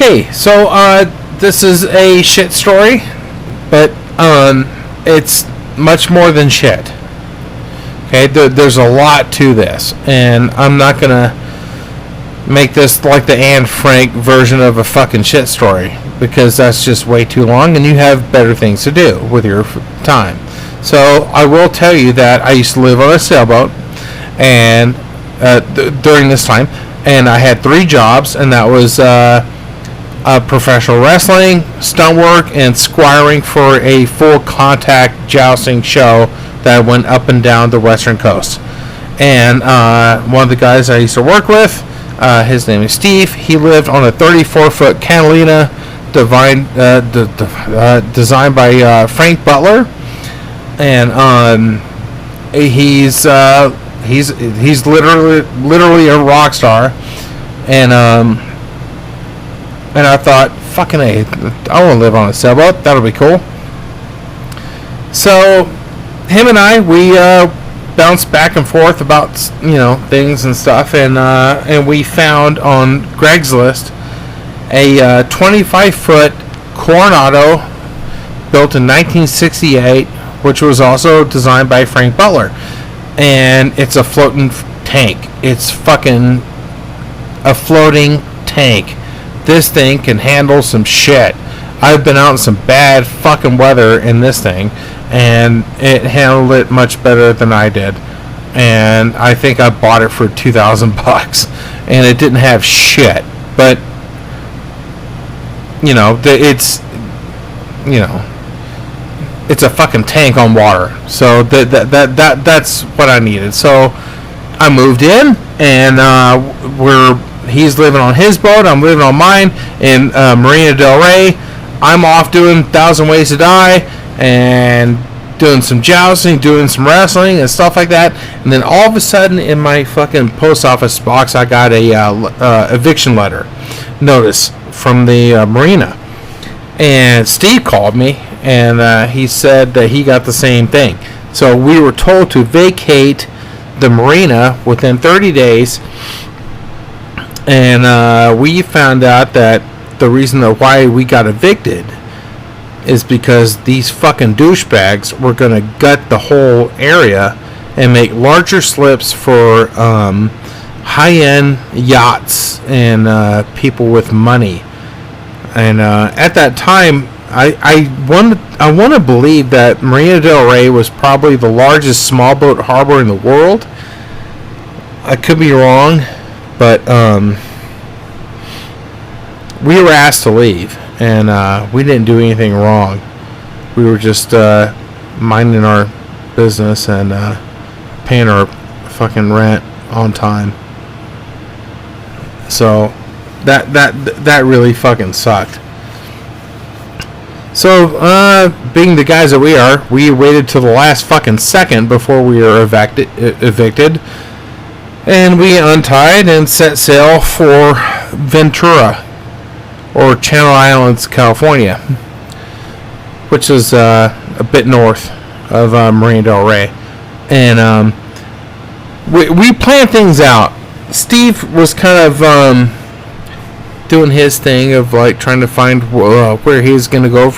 Okay, so this is a shit story, but it's much more than shit. Okay, there's a lot to this, and I'm not gonna make this like the Anne Frank version of a fucking shit story, because that's just way too long, and you have better things to do with your time. So I will tell you that I used to live on a sailboat, and during this time, and I had 3 jobs, and that was professional wrestling, stunt work, and squiring for a full contact jousting show that went up and down the western coast. And one of the guys I used to work with, his name is Steve. He lived on a 34-foot Catalina designed by Frank Butler, and he's literally a rock star. And I thought, fucking A, I want to live on a sailboat. That'll be cool. So him and I, we bounced back and forth about things and stuff, and we found on Craigslist a 25-foot Coronado built in 1968, which was also designed by Frank Butler, and it's a floating tank. It's fucking a floating tank. This thing can handle some shit. I've been out in some bad fucking weather in this thing, and it handled it much better than I did. And I think I bought it for $2,000, and it didn't have shit. But it's a fucking tank on water. So that's what I needed. So I moved in, and he's living on his boat, I'm living on mine in Marina del Rey. I'm off doing 1,000 Ways to Die and doing some jousting, doing some wrestling and stuff like that. And then all of a sudden, in my fucking post office box, I got a eviction letter notice from the marina. And Steve called me, and he said that he got the same thing. So we were told to vacate the marina within 30 days. And we found out that the reason why we got evicted is because these fucking douchebags were going to gut the whole area and make larger slips for high-end yachts and people with money. And at that time, I want to believe that Marina del Rey was probably the largest small boat harbor in the world. I could be wrong, but we were asked to leave, and we didn't do anything wrong. We were just minding our business and paying our fucking rent on time. So that really fucking sucked. So being the guys that we are, we waited till the last fucking second before we were evicted. And we untied and set sail for Ventura, or Channel Islands, California, which is a bit north of Marina del Rey. And we planned things out. Steve was kind of doing his thing of like trying to find where he's going to go.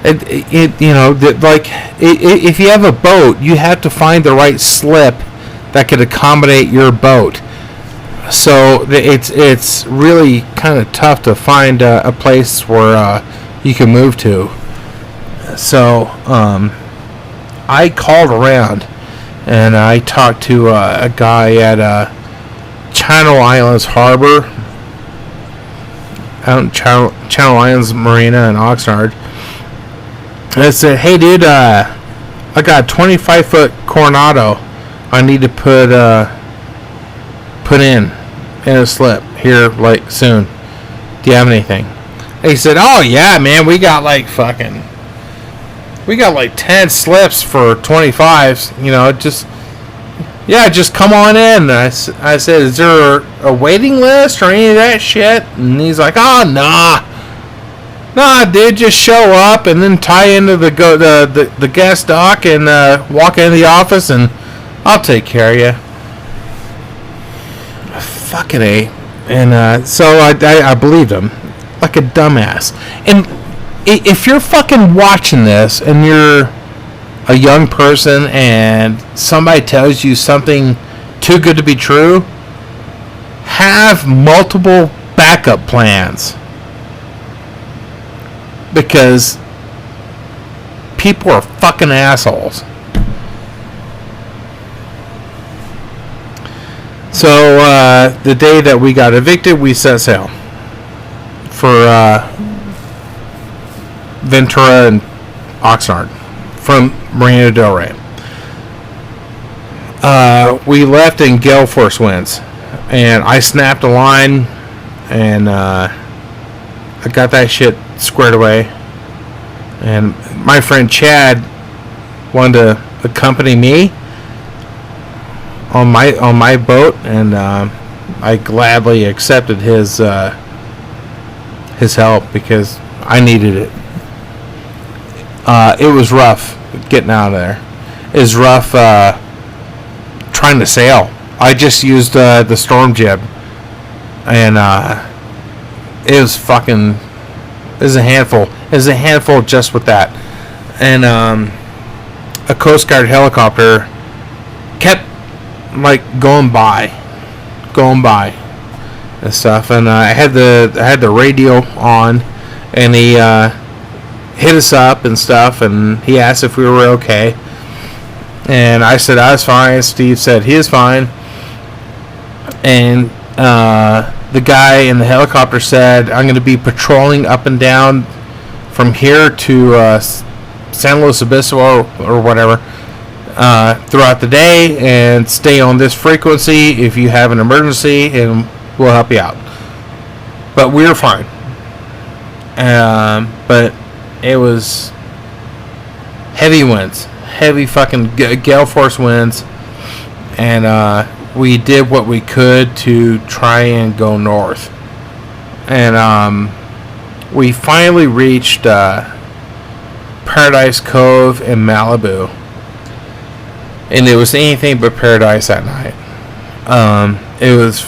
If you have a boat, you have to find the right slip that could accommodate your boat. So it's really kind of tough to find a place where you can move to. So I called around, and I talked to a guy at Channel Islands Harbor, out in Channel Islands Marina in Oxnard. And I said, "Hey, dude, I got a 25-foot Coronado I need to put in a slip here, like, soon. Do you have anything?" And he said, "Oh, yeah, man, we got like 10 slips for 25s, just come on in." I said, "Is there a waiting list or any of that shit?" And he's like, "Oh, nah, dude, just show up and then tie into the guest dock and walk into the office and I'll take care of you." Fucking A. And so I believed him. like a dumbass. And if you're fucking watching this and you're a young person and somebody tells you something too good to be true, have multiple backup plans. Because people are fucking assholes. So, the day that we got evicted, we set sail for Ventura and Oxnard from Marina Del Rey. We left in gale force winds, and I snapped a line, and I got that shit squared away. And my friend Chad wanted to accompany me on my boat, and I gladly accepted his help because I needed it. It was rough getting out of there. It was rough trying to sail. I just used the storm jib, and it was fucking. It was a handful. It was a handful just with that, and a Coast Guard helicopter kept like going by and stuff, and I had the radio on, and he hit us up and stuff, and he asked if we were okay, and I said I was fine. Steve said he is fine, and the guy in the helicopter said, I'm going to be patrolling up and down from here to San Luis Obispo or whatever throughout the day, and stay on this frequency if you have an emergency, and we'll help you out. But we were fine. But it was heavy winds, heavy fucking gale force winds, and we did what we could to try and go north. And we finally reached Paradise Cove in Malibu. And it was anything but paradise that night. It was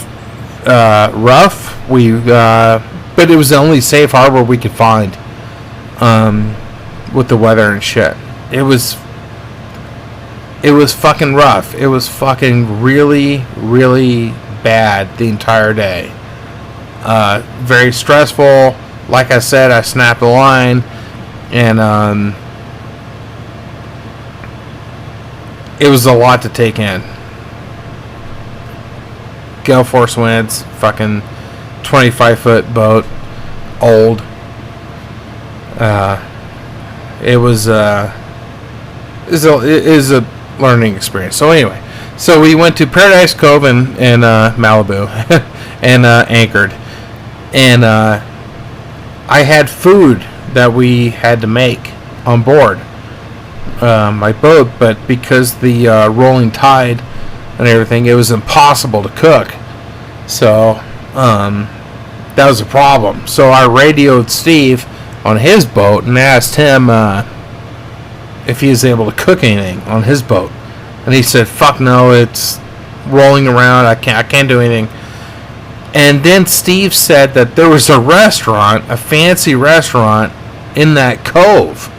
rough. But it was the only safe harbor we could find with the weather and shit. It was fucking rough. It was fucking really, really bad the entire day. Very stressful. Like I said, I snapped a line, and it was a lot to take in. Gale force winds, fucking 25-foot boat, old. It was a learning experience. So anyway, so we went to Paradise Cove in Malibu and anchored, and I had food that we had to make on board my boat, but because the rolling tide and everything, it was impossible to cook. So that was a problem. So I radioed Steve on his boat and asked him if he was able to cook anything on his boat, and he said, "Fuck no, it's rolling around. I can't do anything." And then Steve said that there was a restaurant, a fancy restaurant in that cove,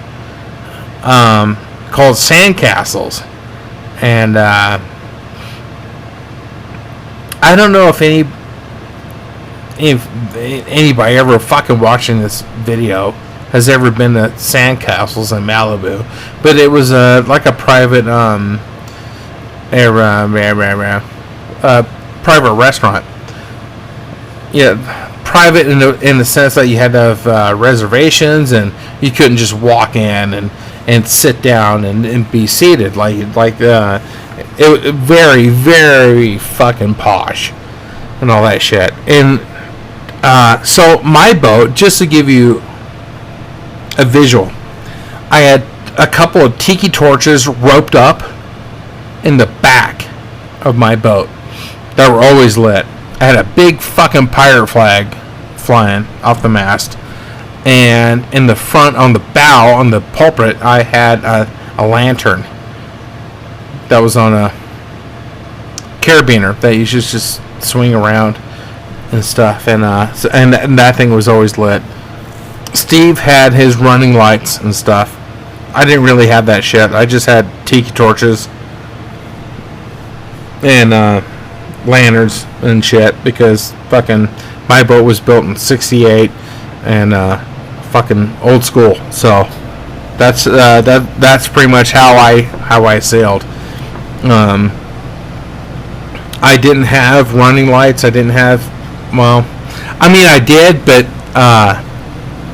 called Sandcastles, and I don't know if anybody ever fucking watching this video has ever been to Sandcastles in Malibu, but it was like a private private restaurant. Yeah, private in the sense that you had to have reservations, and you couldn't just walk in and sit down and be seated it was very, very fucking posh and all that shit. And so my boat, just to give you a visual, I had a couple of tiki torches roped up in the back of my boat that were always lit. I had a big fucking pirate flag flying off the mast, and in the front, on the bow, on the pulpit, I had a lantern that was on a carabiner that you should just swing around, and stuff, and that thing was always lit. Steve had his running lights and stuff. I didn't really have that shit. I just had tiki torches and lanterns and shit, because fucking my boat was built in '68 and fucking old school. So that's pretty much how I sailed. I didn't have running lights. I didn't have, well, I mean I did, but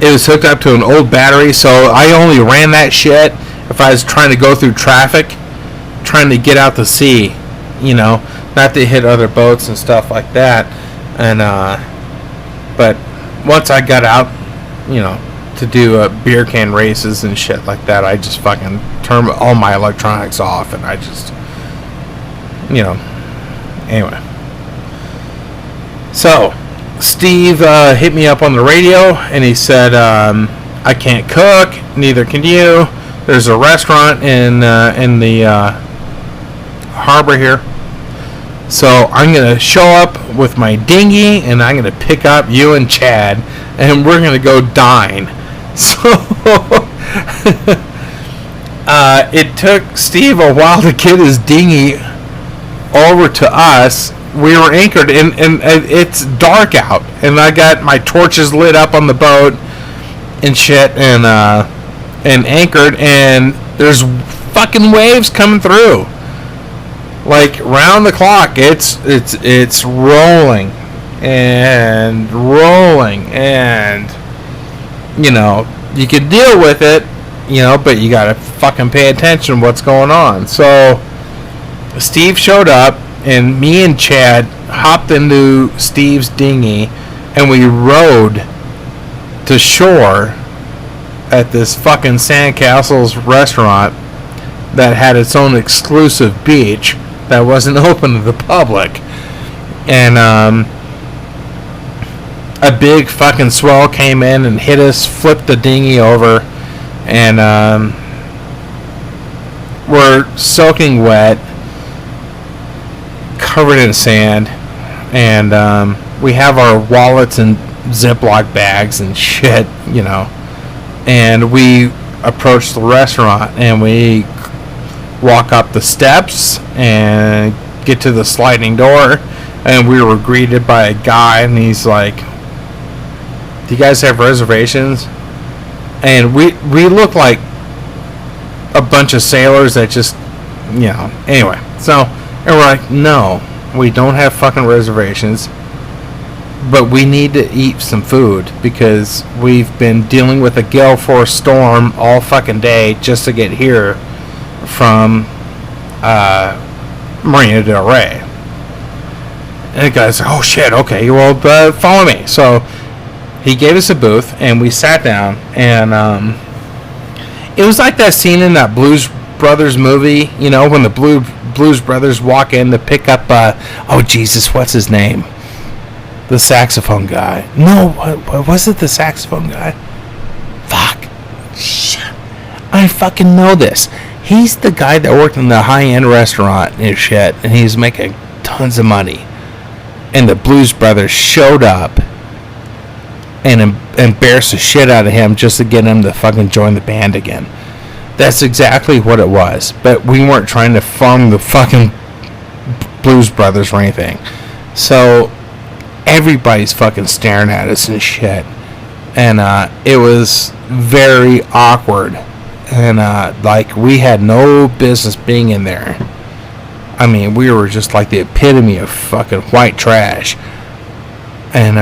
it was hooked up to an old battery, so I only ran that shit if I was trying to go through traffic, trying to get out to sea, you know, not to hit other boats and stuff like that. And but once I got out, you know, to do beer can races and shit like that, I just fucking turned all my electronics off, and I just, you know, anyway. So Steve hit me up on the radio, and he said, I can't cook, neither can you. There's a restaurant in the harbor here, so I'm going to show up with my dinghy, and I'm going to pick up you and Chad, and we're going to go dine. So it took Steve a while to get his dinghy over to us. We were anchored, and it's dark out, and I got my torches lit up on the boat and shit, and anchored, and there's fucking waves coming through, like round the clock. It's rolling and rolling, and you know, you can deal with it, you know, but you gotta fucking pay attention to what's going on. So Steve showed up, and me and Chad hopped into Steve's dinghy, and we rowed to shore at this fucking Sandcastles restaurant that had its own exclusive beach that wasn't open to the public. And a big fucking swell came in and hit us, flipped the dinghy over, and we're soaking wet, covered in sand, and we have our wallets and Ziploc bags and shit, you know, and we approach the restaurant, and we walk up the steps and get to the sliding door, and we were greeted by a guy, and he's like, do you guys have reservations? And we look like a bunch of sailors that just, you know, anyway, so, and we're like, no, we don't have fucking reservations, but we need to eat some food, because we've been dealing with a gale force storm all fucking day just to get here from Marina del Rey. And the guy's like, oh shit, okay, well, follow me. So he gave us a booth, and we sat down, and it was like that scene in that Blues Brothers movie, you know, when the Blues Brothers walk in to pick up, oh Jesus, what's his name? The saxophone guy. No, what was it? The saxophone guy? Fuck. Shit. I fucking know this. He's the guy that worked in the high-end restaurant and shit, and he's making tons of money. And the Blues Brothers showed up and embarrassed the shit out of him just to get him to fucking join the band again. That's exactly what it was. But we weren't trying to farm the fucking Blues Brothers or anything. So everybody's fucking staring at us and shit. And it was very awkward. And like, we had no business being in there. I mean, we were just like the epitome of fucking white trash. And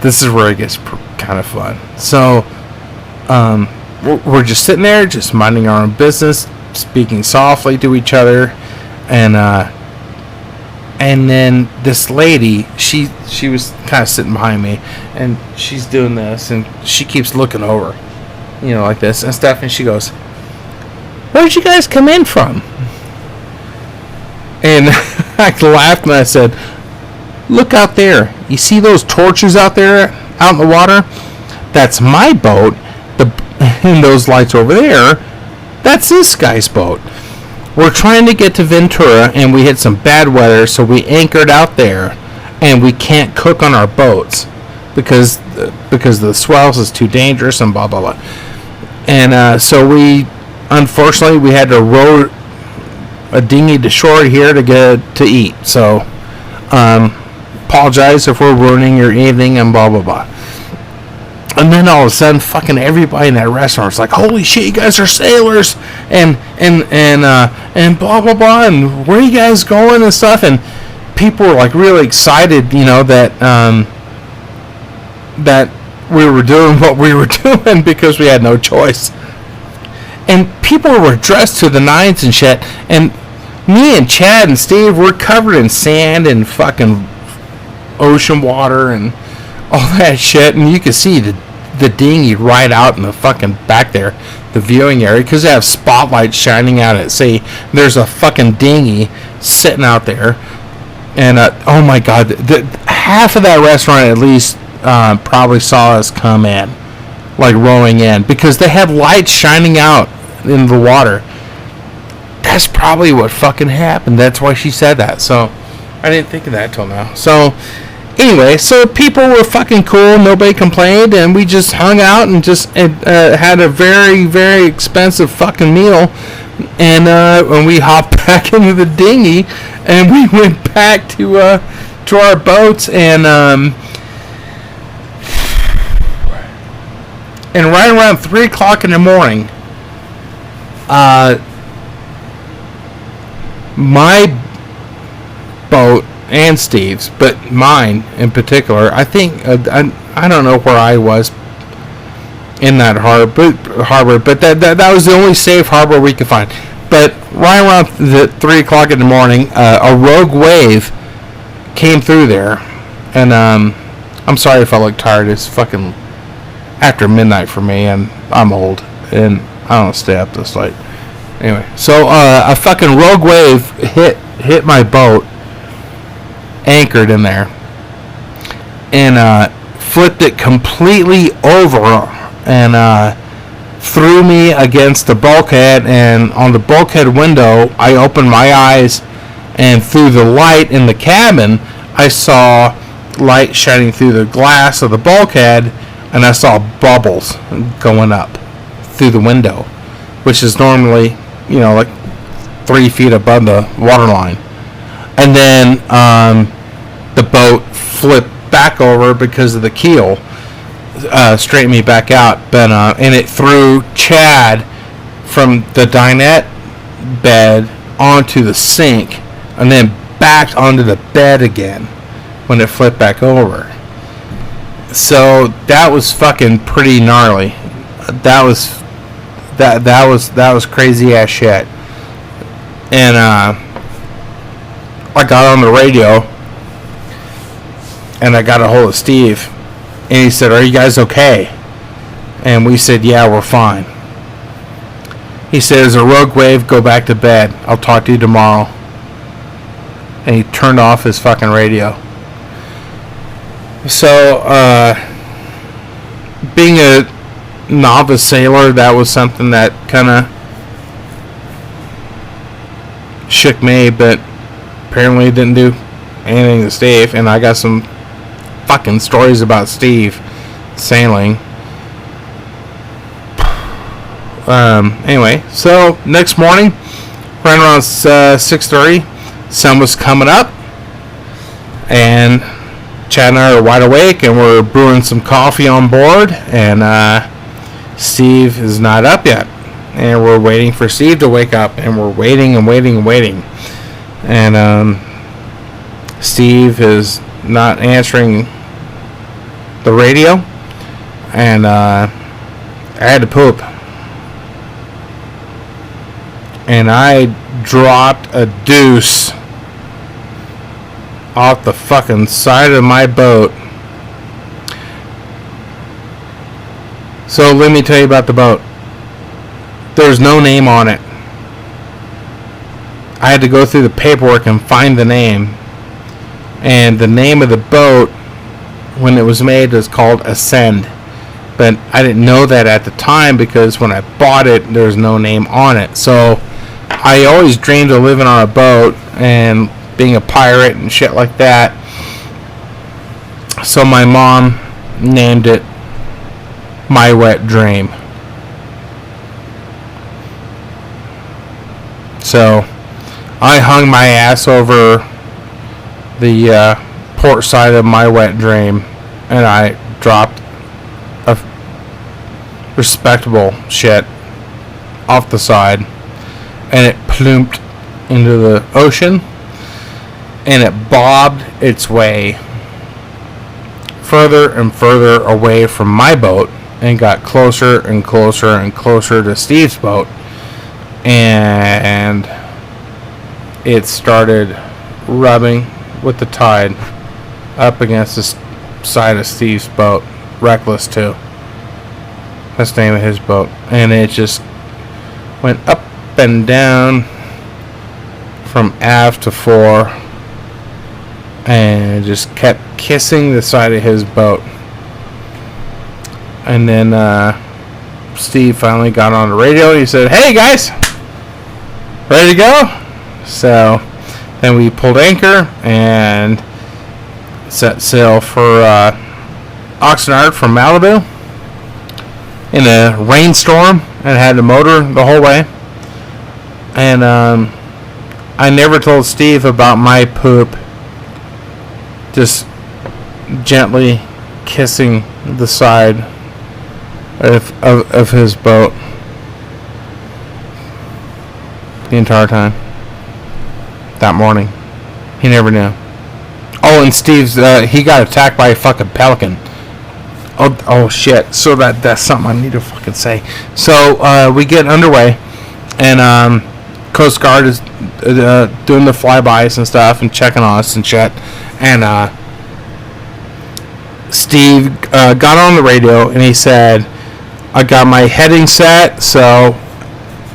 this is where it gets kind of fun. So we're just sitting there, just minding our own business, speaking softly to each other, and then this lady, she was kind of sitting behind me, and she's doing this, and she keeps looking over, you know, like this and stuff, and she goes, where'd you guys come in from? And I laughed, and I said, look out there. You see those torches out there, out in the water? That's my boat. And those lights over there, that's this guy's boat. we're trying to get to Ventura, and we had some bad weather, so we anchored out there, and we can't cook on our boats because the swells is too dangerous and blah blah blah. And so we, unfortunately, we had to row a dinghy to shore here to get to eat. So apologize if we're ruining your evening and blah blah blah. And then all of a sudden, fucking everybody in that restaurant's like, "Holy shit, you guys are sailors!" and blah blah blah, and where are you guys going and stuff. And people were like really excited, that that we were doing what we were doing because we had no choice. And people were dressed to the nines and shit. And me and Chad and Steve were covered in sand and fucking ocean water and all that shit. And you could see the dinghy right out in the fucking back there, the viewing area, because they have spotlights shining out at sea. There's a fucking dinghy sitting out there. And oh my god, half of that restaurant at least probably saw us come in, like rowing in, because they had lights shining out in the water. That's probably what fucking happened. That's why she said that. So I didn't think of that till now. So anyway, so people were fucking cool. Nobody complained, and we just hung out and just had a very, very expensive fucking meal. And when we hopped back into the dinghy, and we went back to our boats, and right around 3 o'clock in the morning, my boat and Steve's, but mine in particular, I think, I don't know where I was in that harbor, but that was the only safe harbor we could find. But right around 3 o'clock in the morning, a rogue wave came through there, and I'm sorry if I look tired. It's fucking after midnight for me, and I'm old, and I don't stay up this late. Anyway, so a fucking rogue wave hit my boat, anchored in there, and flipped it completely over, and threw me against the bulkhead. And on the bulkhead window, I opened my eyes, and through the light in the cabin, I saw light shining through the glass of the bulkhead, and I saw bubbles going up through the window, which is normally, like 3 feet above the waterline. And then the boat flipped back over because of the keel, straightened me back out. But and it threw Chad from the dinette bed onto the sink, and then back onto the bed again when it flipped back over. So that was fucking pretty gnarly. That was crazy ass shit. And I got on the radio, and I got a hold of Steve, and he said, "Are you guys okay?" And we said, "Yeah, we're fine." He said, "There's a rogue wave. Go back to bed. I'll talk to you tomorrow." And he turned off his fucking radio. So, being a novice sailor, that was something that kind of shook me, but apparently it didn't do anything to Steve. And I got some fucking stories about Steve sailing. Anyway, so next morning, right around 6:30, sun was coming up, and Chad and I are wide awake, and we're brewing some coffee on board, and Steve is not up yet, and we're waiting for Steve to wake up, and we're waiting and waiting and waiting, and Steve is not answering the radio, and I had to poop, and I dropped a deuce off the fucking side of my boat. So let me tell you about the boat. There's no name on it. I had to go through the paperwork and find the name. And the name of the boat, when it was made, was called Ascend. But I didn't know that at the time, because when I bought it, there was no name on it. So I always dreamed of living on a boat and being a pirate and shit like that. So my mom named it My Wet Dream. So I hung my ass over the port side of My Wet Dream, and I dropped a respectable shit off the side, and it plumped into the ocean, and it bobbed its way further and further away from my boat and got closer and closer and closer to Steve's boat, and it started rubbing with the tide up against the side of Steve's boat. Reckless too. That's the name of his boat. And it just went up and down from aft to fore and just kept kissing the side of his boat. And then Steve finally got on the radio and he said, "Hey guys, ready to go?" So then we pulled anchor and set sail for Oxnard from Malibu in a rainstorm, and had the motor the whole way. And I never told Steve about my poop just gently kissing the side of his boat the entire time that morning. He never knew. Oh, and Steve's he got attacked by a fucking pelican. Oh shit. So that's something I need to fucking say. So we get underway, and Coast Guard is doing the flybys and stuff and checking on us and shit. And Steve got on the radio and he said, "I got my heading set, so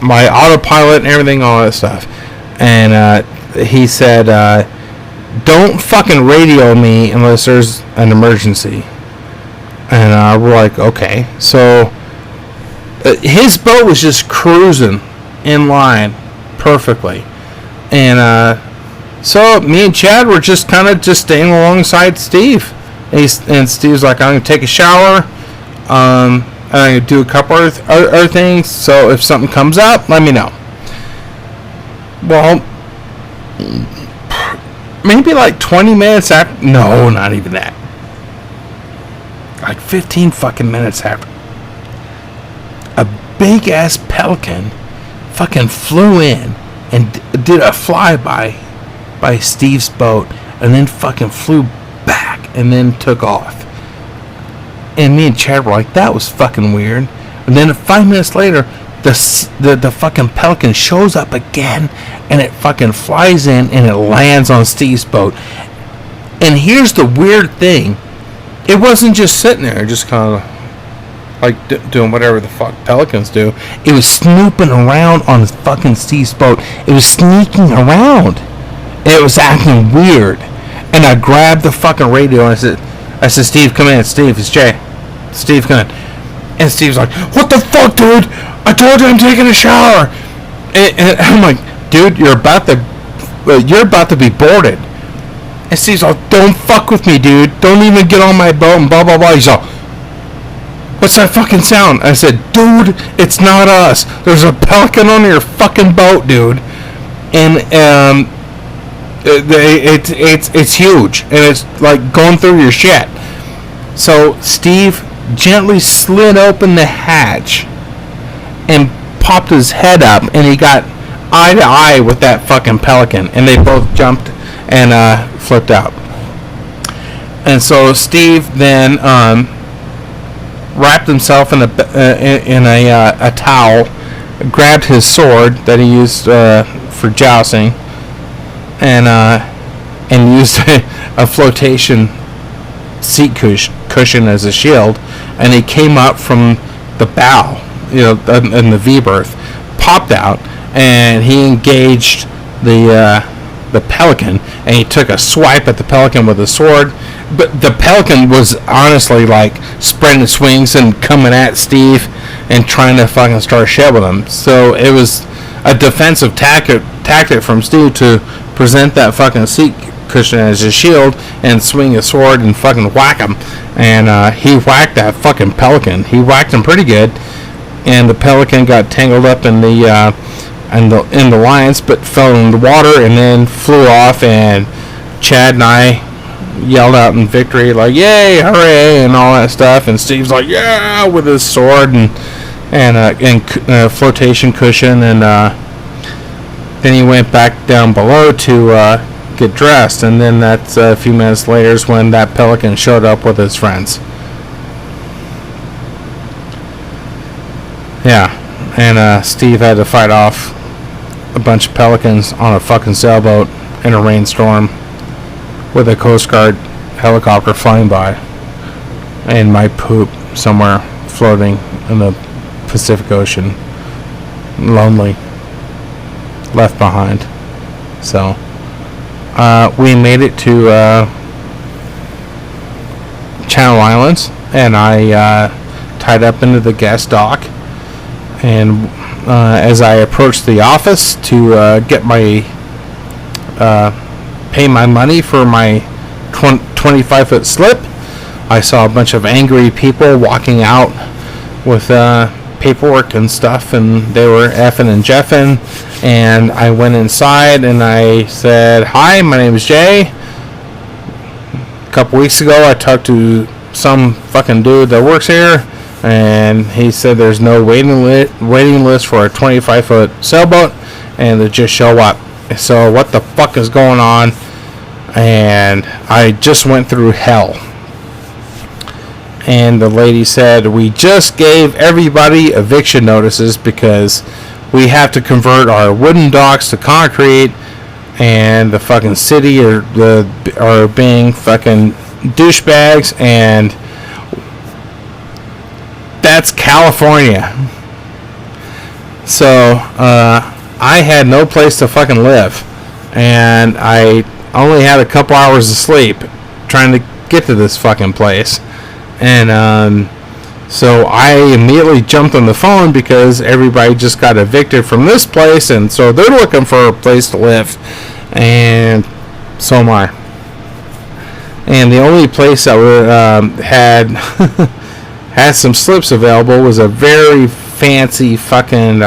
my autopilot and everything, all that stuff." And he said, "Don't fucking radio me unless there's an emergency." And we're like, okay. So his boat was just cruising in line perfectly. And so me and Chad were just kind of just staying alongside Steve. And Steve's like, "I'm going to take a shower. And I'm going to do a couple other things. So if something comes up, let me know." Well, maybe like 20 minutes after. No, not even that. Like 15 fucking minutes after, a big ass pelican fucking flew in and did a flyby by Steve's boat, and then fucking flew back and then took off. And me and Chad were like, that was fucking weird. And then 5 minutes later, the fucking pelican shows up again, and it fucking flies in and it lands on Steve's boat. And here's the weird thing. It wasn't just sitting there, just kind of like doing whatever the fuck pelicans do. It was snooping around on fucking Steve's boat. It was sneaking around. And it was acting weird. And I grabbed the fucking radio and I said, "Steve, come in. Steve, it's Jay. Steve, come in." And Steve's like, "What the fuck, dude? I told you I'm taking a shower." And I'm like, "Dude, you're about to be boarded." And Steve's like, "Don't fuck with me, dude. Don't even get on my boat," and blah, blah, blah. He's like, "What's that fucking sound?" I said, "Dude, it's not us. There's a pelican on your fucking boat, dude. And it's huge. And it's like going through your shit." So Steve gently slid open the hatch and popped his head up, and he got eye to eye with that fucking pelican. And they both jumped and flipped out. And so Steve then wrapped himself in a towel, grabbed his sword that he used for jousting, and used a flotation seat cushion as a shield. And he came up from the bow, in the V-berth, popped out, and he engaged the pelican, and he took a swipe at the pelican with a sword. But the pelican was honestly like spreading its wings and coming at Steve and trying to fucking start shit with him. So it was a defensive tactic from Steve to present that fucking seat cushion as a shield and swing a sword and fucking whack him. And he whacked that fucking pelican. He whacked him pretty good, and the pelican got tangled up in the lines, but fell in the water and then flew off. And Chad and I yelled out in victory, like, yay, hooray, and all that stuff. And Steve's like, yeah, with his sword and flotation cushion. And then he went back down below to get dressed. And then that's a few minutes later is when that pelican showed up with his friends. Yeah, and Steve had to fight off a bunch of pelicans on a fucking sailboat in a rainstorm with a Coast Guard helicopter flying by, and my poop somewhere floating in the Pacific Ocean, lonely, left behind. So we made it to Channel Islands, and I tied up into the guest dock. And as I approached the office to get my pay my money for my 25-foot slip, I saw a bunch of angry people walking out with paperwork and stuff, and they were effing and jeffing. And I went inside and I said, hi, my name is Jay. A couple weeks ago I talked to some fucking dude that works here, and he said there's no waiting list for a 25-foot sailboat, and to just show up. So what the fuck is going on? And I just went through hell. And the lady said, we just gave everybody eviction notices because we have to convert our wooden docks to concrete, and the fucking city are being fucking douchebags, and that's California. So I had no place to fucking live, and I only had a couple hours of sleep trying to get to this fucking place. And so I immediately jumped on the phone because everybody just got evicted from this place, and so they're looking for a place to live, and so am I. And the only place that had had some slips available was a very fancy fucking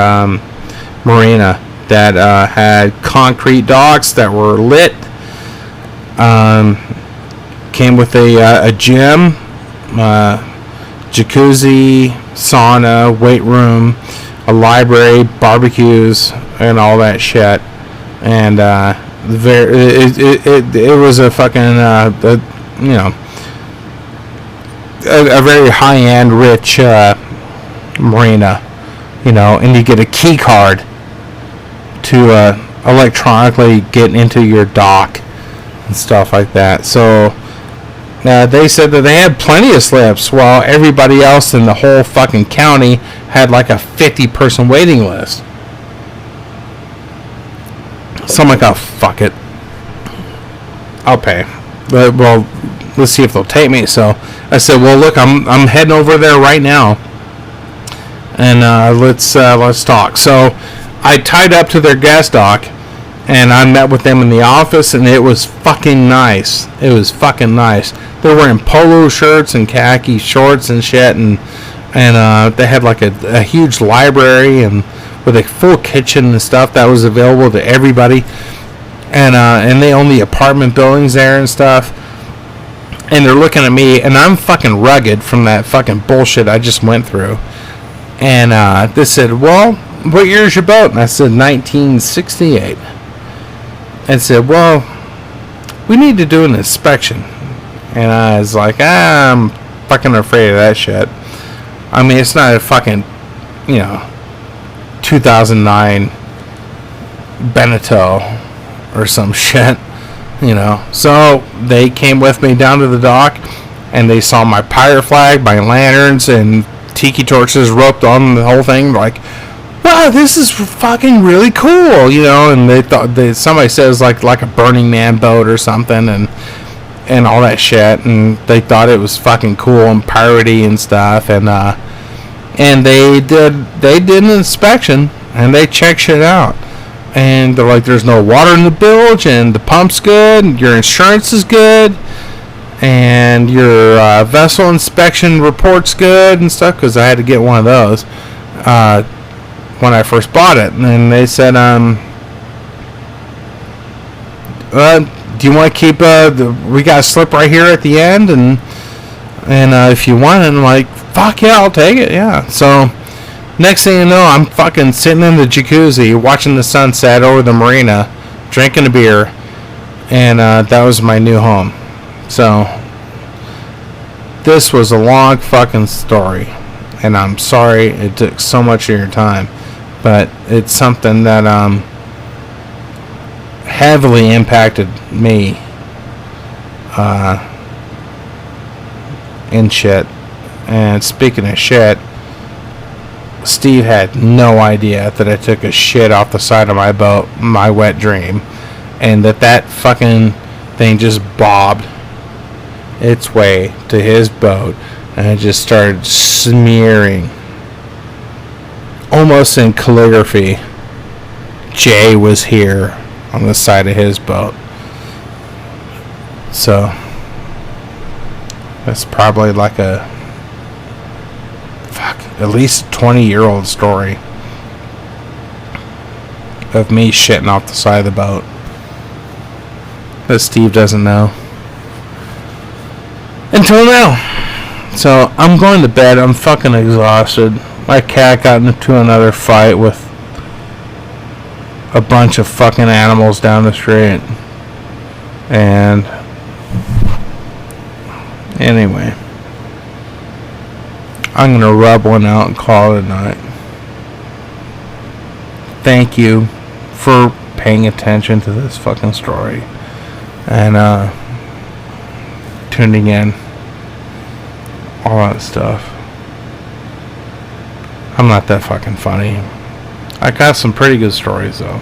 marina that had concrete docks that were lit. Came with a gym, jacuzzi, sauna, weight room, a library, barbecues, and all that shit. And it was a fucking a very high-end, rich marina, and you get a key card to electronically get into your dock and stuff like that. So they said that they had plenty of slips, while everybody else in the whole fucking county had like a 50-person waiting list. So I'm like, oh, fuck it, I'll pay. But, well, let's see if they'll take me. So I said, well, look, I'm heading over there right now, and let's talk. So I tied up to their gas dock, and I met with them in the office, and it was fucking nice. It was fucking nice. They're wearing polo shirts and khaki shorts and shit, and they had like a huge library and with a full kitchen and stuff that was available to everybody, and they own the apartment buildings there and stuff. And they're looking at me, and I'm fucking rugged from that fucking bullshit I just went through. And they said, well, what year is your boat? And I said, 1968. And said, well, we need to do an inspection. And I was like, I'm fucking afraid of that shit. I mean, it's not a fucking, 2009 Beneteau or some shit. So they came with me down to the dock, and they saw my pirate flag, my lanterns, and tiki torches roped on the whole thing. Like, wow, this is fucking really cool, And they thought somebody says like a Burning Man boat or something, and all that shit, and they thought it was fucking cool and piratey and stuff, and they did an inspection, and they check shit out. And they're like, there's no water in the bilge, and the pump's good, and your insurance is good, and your vessel inspection report's good and stuff, because I had to get one of those when I first bought it. And then they said, do you want to keep we got a slip right here at the end, and if you want it. And I'm like, fuck yeah, I'll take it, yeah. So next thing you know, I'm fucking sitting in the jacuzzi watching the sunset over the marina, drinking a beer, and that was my new home. So this was a long fucking story, and I'm sorry it took so much of your time, but it's something that heavily impacted me in shit. And speaking of shit, Steve had no idea that I took a shit off the side of my boat, my wet dream, and that fucking thing just bobbed its way to his boat, and it just started smearing, almost in calligraphy, Jay was here on the side of his boat. So that's probably like a at least 20-year-old story of me shitting off the side of the boat that Steve doesn't know until now. So I'm going to bed. I'm fucking exhausted. My cat got into another fight with a bunch of fucking animals down the street, and anyway, I'm gonna rub one out and call it a night. Thank you for paying attention to this fucking story and tuning in, all that stuff. I'm not that fucking funny. I got some pretty good stories though.